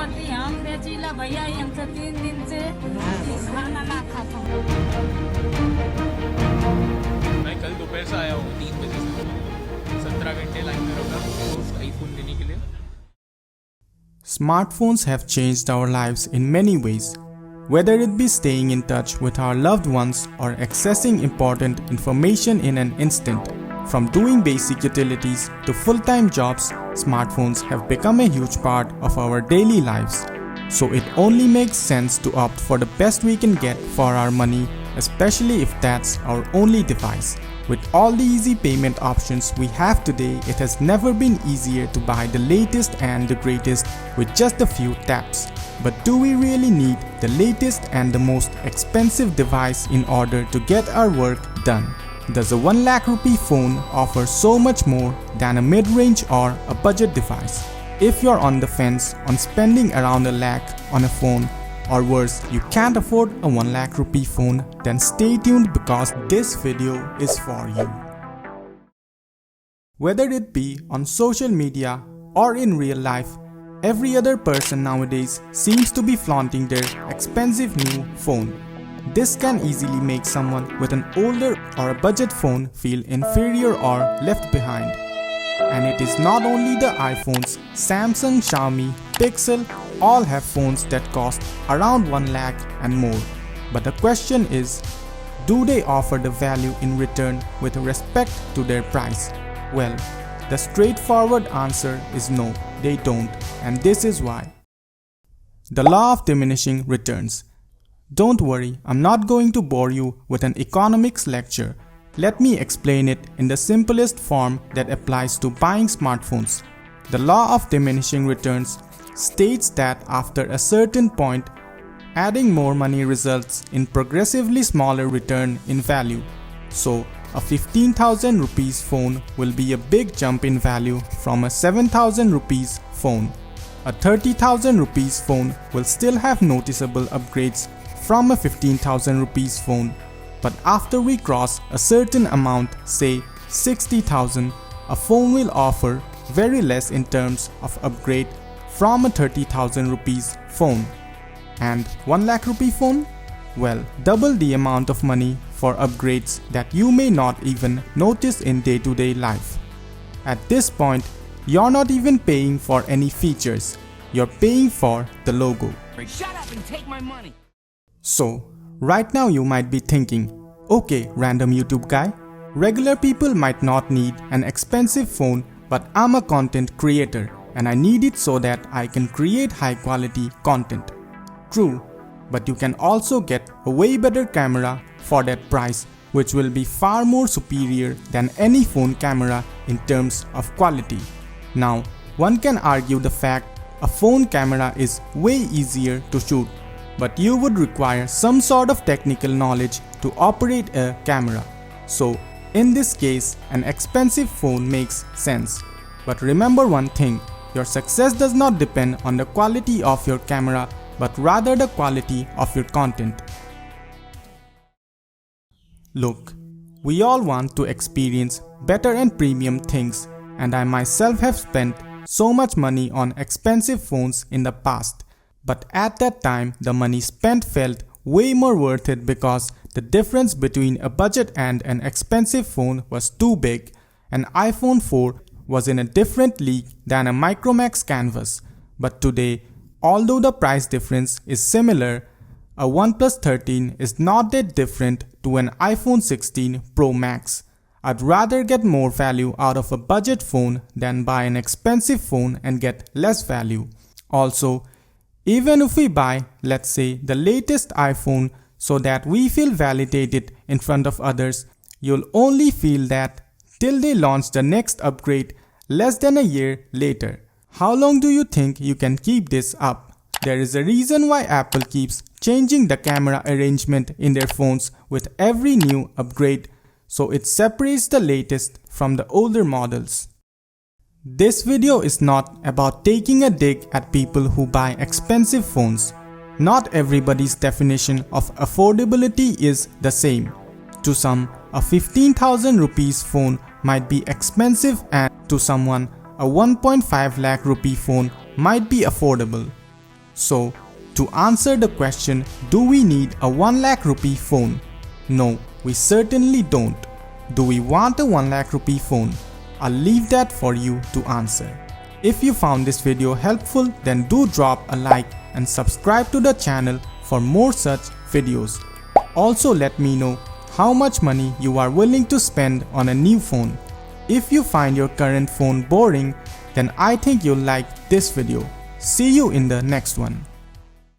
पति हम बेचीला भैया हमसे 3 दिन से खाना ना खाता हूँ। मैं कल दोपहर से आया हूँ 3 बजे से 17 घंटे लाइन में रुका आईफोन लेने के लिए। Smartphones have changed our lives in many ways. Whether it be staying in touch with our loved ones or accessing important information in an instant, from doing basic utilities to full-time jobs, smartphones have become a huge part of our daily lives. So it only makes sense to opt for the best we can get for our money, especially if that's our only device. With all the easy payment options we have today, it has never been easier to buy the latest and the greatest with just a few taps. But do we really need the latest and the most expensive device in order to get our work done? Does a 1 lakh rupee phone offer so much more than a mid-range or a budget device? If you're on the fence on spending around a lakh on a phone, or worse, you can't afford a 1 lakh rupee phone, then stay tuned because this video is for you. Whether it be on social media or in real life, every other person nowadays seems to be flaunting their expensive new phone. This can easily make someone with an older or a budget phone feel inferior or left behind. And it is not only the iPhones, Samsung, Xiaomi, Pixel all have phones that cost around 1 lakh and more. But the question is, do they offer the value in return with respect to their price? Well, the straightforward answer is no, they don't, and this is why. The law of diminishing returns. Don't worry, I'm not going to bore you with an economics lecture. Let me explain it in the simplest form that applies to buying smartphones. The law of diminishing returns states that after a certain point, adding more money results in progressively smaller return in value. So, a 15,000 rupees phone will be a big jump in value from a 7,000 rupees phone. A 30,000 rupees phone will still have noticeable upgrades from a 15,000 rupees phone. But after we cross a certain amount, say 60,000, a phone will offer very less in terms of upgrade from a 30,000 rupees phone. And 1 lakh rupee phone? Well, double the amount of money for upgrades that you may not even notice in day-to-day life. At this point, you're not even paying for any features, you're paying for the logo. Shut up and take my money. So, right now you might be thinking, okay, random YouTube guy, regular people might not need an expensive phone, but I'm a content creator and I need it so that I can create high quality content. True, but you can also get a way better camera for that price, which will be far more superior than any phone camera in terms of quality. Now, one can argue the fact a phone camera is way easier to shoot, but you would require some sort of technical knowledge to operate a camera. So, in this case, an expensive phone makes sense. But remember one thing, your success does not depend on the quality of your camera, but rather the quality of your content. Look, we all want to experience better and premium things, and I myself have spent so much money on expensive phones in the past. But at that time, the money spent felt way more worth it because the difference between a budget and an expensive phone was too big. An iPhone 4 was in a different league than a Micromax Canvas. But today, although the price difference is similar, a OnePlus 13 is not that different to an iPhone 16 Pro Max. I'd rather get more value out of a budget phone than buy an expensive phone and get less value. Also, even if we buy, let's say, the latest iPhone so that we feel validated in front of others, you'll only feel that till they launch the next upgrade less than a year later. How long do you think you can keep this up? There is a reason why Apple keeps changing the camera arrangement in their phones with every new upgrade, so it separates the latest from the older models. This video is not about taking a dig at people who buy expensive phones. Not everybody's definition of affordability is the same. To some, a 15,000 rupees phone might be expensive, and to someone, a 1.5 lakh rupee phone might be affordable. So, to answer the question, do we need a 1 lakh rupee phone? No, we certainly don't. Do we want a 1 lakh rupee phone? I'll leave that for you to answer. If you found this video helpful, then do drop a like and subscribe to the channel for more such videos. Also let me know how much money you are willing to spend on a new phone. If you find your current phone boring, then I think you'll like this video. See you in the next one.